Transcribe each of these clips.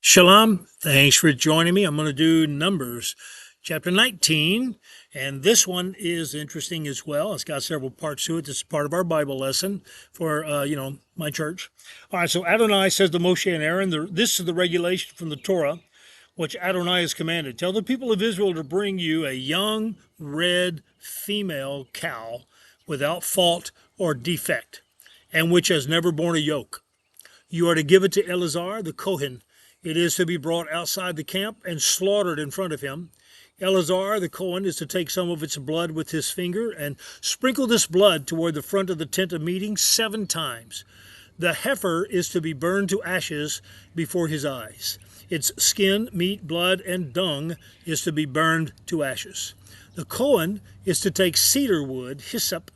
Shalom. Thanks for joining me. I'm going to do Numbers chapter 19, and this one is interesting as well. It's got several parts to it. This is part of our Bible lesson for, my church. All right, so Adonai says to Moshe and Aaron, this is the regulation from the Torah, which Adonai has commanded. Tell the people of Israel to bring you a young red female cow without fault or defect, and which has never borne a yoke. You are to give it to Eleazar the Kohen. It is to be brought outside the camp and slaughtered in front of him. Eleazar the Kohen is to take some of its blood with his finger and sprinkle this blood toward the front of the tent of meeting 7 times. The heifer is to be burned to ashes before his eyes. Its skin, meat, blood, and dung is to be burned to ashes. The Kohen is to take cedar wood, hyssop,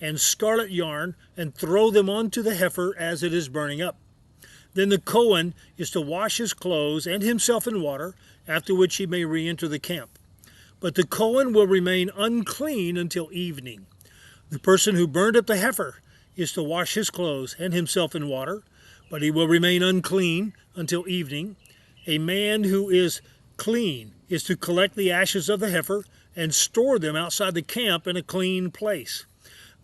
and scarlet yarn and throw them onto the heifer as it is burning up. Then the Kohen is to wash his clothes and himself in water, after which he may re-enter the camp. But the Kohen will remain unclean until evening. The person who burned up the heifer is to wash his clothes and himself in water, but he will remain unclean until evening. A man who is clean is to collect the ashes of the heifer and store them outside the camp in a clean place.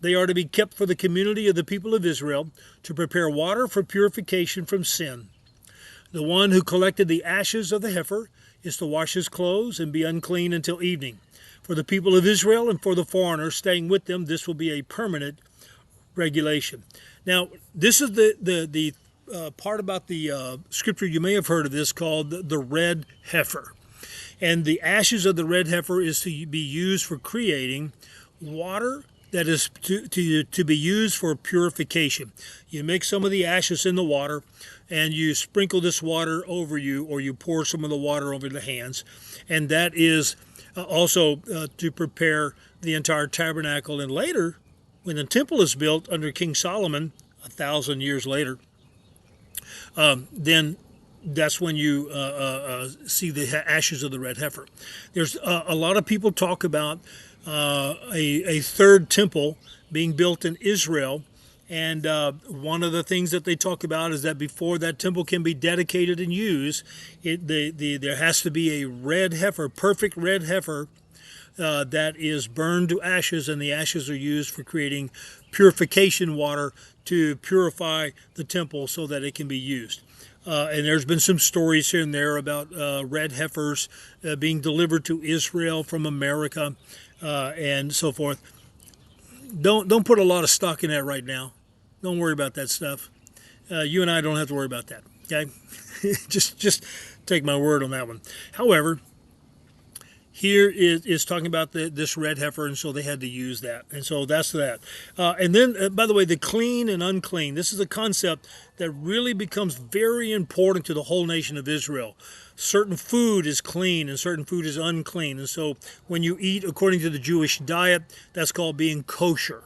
They are to be kept for the community of the people of Israel, to prepare water for purification from sin. The one who collected the ashes of the heifer is to wash his clothes and be unclean until evening. For the people of Israel and for the foreigners staying with them, this will be a permanent regulation. Now, this is the part about the scripture, you may have heard of this, called the red heifer. And the ashes of the red heifer is to be used for creating water that is to be used for purification. You mix some of the ashes in the water and you sprinkle this water over you, or you pour some of the water over the hands, and that is also to prepare the entire tabernacle. And later, when the temple is built under King Solomon 1,000 years later, then that's when you see the ashes of the red heifer. There's a lot of people talk about a third temple being built in Israel, and one of the things that they talk about is that before that temple can be dedicated and used, there has to be a red heifer, perfect red heifer, that is burned to ashes, and the ashes are used for creating purification water to purify the temple so that it can be used. And there's been some stories here and there about red heifers being delivered to Israel from America, and so forth. Don't put a lot of stock in that right now. Don't worry about that stuff. You and I don't have to worry about that. Okay, just take my word on that one. However, here is talking about this red heifer, and so they had to use that. And so that's that. And then, by the way, the clean and unclean. This is a concept that really becomes very important to the whole nation of Israel. Certain food is clean and certain food is unclean. And so when you eat according to the Jewish diet, that's called being kosher.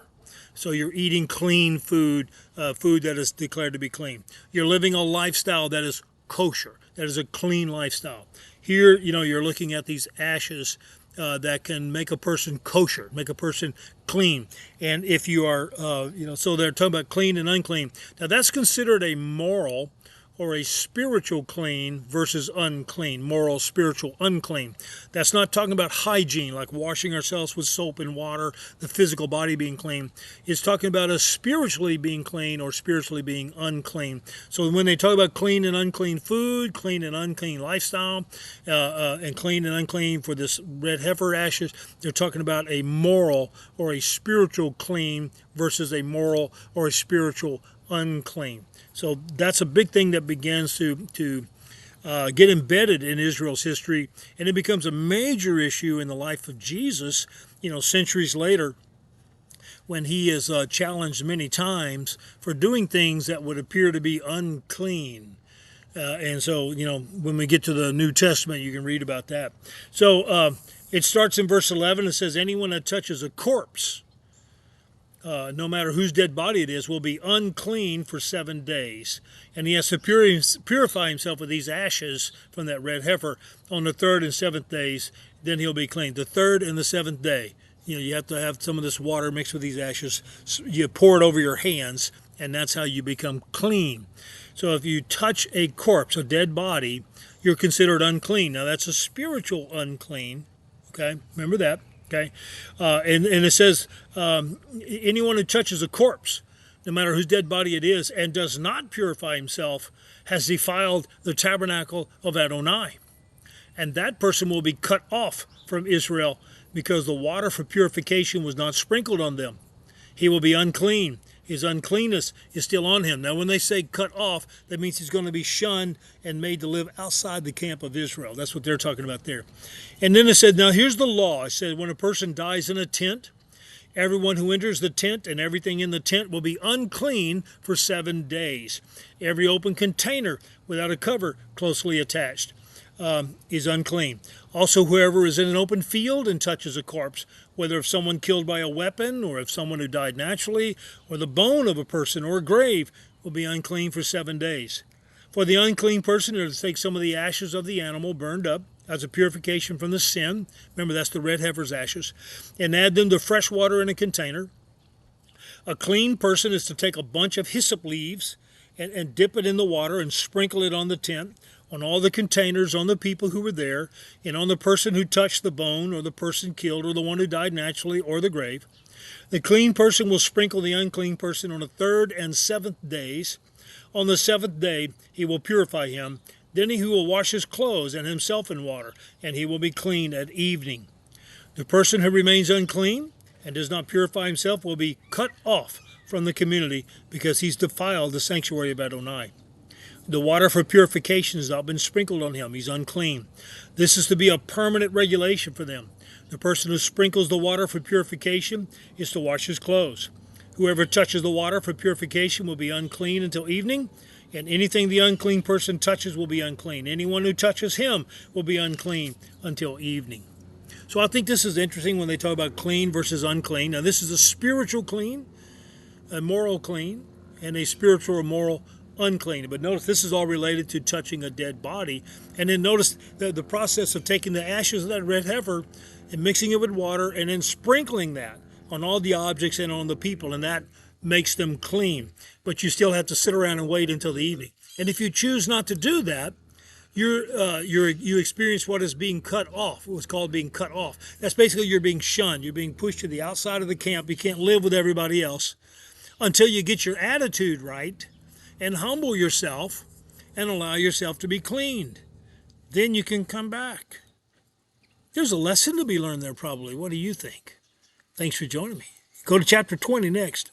So you're eating clean food, food that is declared to be clean. You're living a lifestyle that is kosher, that is a clean lifestyle. Here, you're looking at these ashes that can make a person kosher, make a person clean. And if you are, so they're talking about clean and unclean. Now, that's considered a moral or a spiritual clean versus unclean, moral, spiritual, unclean. That's not talking about hygiene, like washing ourselves with soap and water, the physical body being clean. It's talking about us spiritually being clean or spiritually being unclean. So when they talk about clean and unclean food, clean and unclean lifestyle, and clean and unclean for this red heifer ashes, they're talking about a moral or a spiritual clean versus a moral or a spiritual unclean. So that's a big thing that begins to get embedded in Israel's history, and it becomes a major issue in the life of Jesus, centuries later, when he is challenged many times for doing things that would appear to be unclean. And so, when we get to the New Testament, you can read about that. So it starts in verse 11. It says, anyone that touches a corpse, no matter whose dead body it is, will be unclean for 7 days. And he has to purify himself with these ashes from that red heifer on the 3rd and 7th days. Then he'll be clean. The 3rd and the 7th day, you have to have some of this water mixed with these ashes. You pour it over your hands, and that's how you become clean. So if you touch a corpse, a dead body, you're considered unclean. Now that's a spiritual unclean. Okay, remember that. Okay, and it says anyone who touches a corpse, no matter whose dead body it is, and does not purify himself, has defiled the tabernacle of Adonai. And that person will be cut off from Israel because the water for purification was not sprinkled on them. He will be unclean. His uncleanness is still on him. Now, when they say cut off, that means he's going to be shunned and made to live outside the camp of Israel. That's what they're talking about there. And then it said, now here's the law. It said, when a person dies in a tent, everyone who enters the tent and everything in the tent will be unclean for 7 days. Every open container without a cover closely attached is unclean. Also, whoever is in an open field and touches a corpse, whether of someone killed by a weapon or of someone who died naturally, or the bone of a person or a grave, will be unclean for 7 days. For the unclean person is to take some of the ashes of the animal burned up as a purification from the sin. Remember, that's the red heifer's ashes. And add them to fresh water in a container. A clean person is to take a bunch of hyssop leaves and dip it in the water and sprinkle it on the tent, on all the containers, on the people who were there, and on the person who touched the bone, or the person killed, or the one who died naturally, or the grave. The clean person will sprinkle the unclean person on the 3rd and 7th days. On the 7th day he will purify him. Then he will wash his clothes and himself in water, and he will be clean at evening. The person who remains unclean and does not purify himself will be cut off from the community because he's defiled the sanctuary of Adonai. The water for purification has not been sprinkled on him. He's unclean. This is to be a permanent regulation for them. The person who sprinkles the water for purification is to wash his clothes. Whoever touches the water for purification will be unclean until evening, and anything the unclean person touches will be unclean. Anyone who touches him will be unclean until evening. So I think this is interesting when they talk about clean versus unclean. Now this is a spiritual clean, a moral clean, and a spiritual or moral unclean. But notice this is all related to touching a dead body. And then notice the process of taking the ashes of that red heifer and mixing it with water and then sprinkling that on all the objects and on the people, and that makes them clean. But you still have to sit around and wait until the evening. And if you choose not to do that, you experience what is being cut off, what's called being cut off. That's basically you're being shunned. You're being pushed to the outside of the camp. You can't live with everybody else until you get your attitude right and humble yourself and allow yourself to be cleaned. Then you can come back. There's a lesson to be learned there probably. What do you think? Thanks for joining me. Go to chapter 20 next.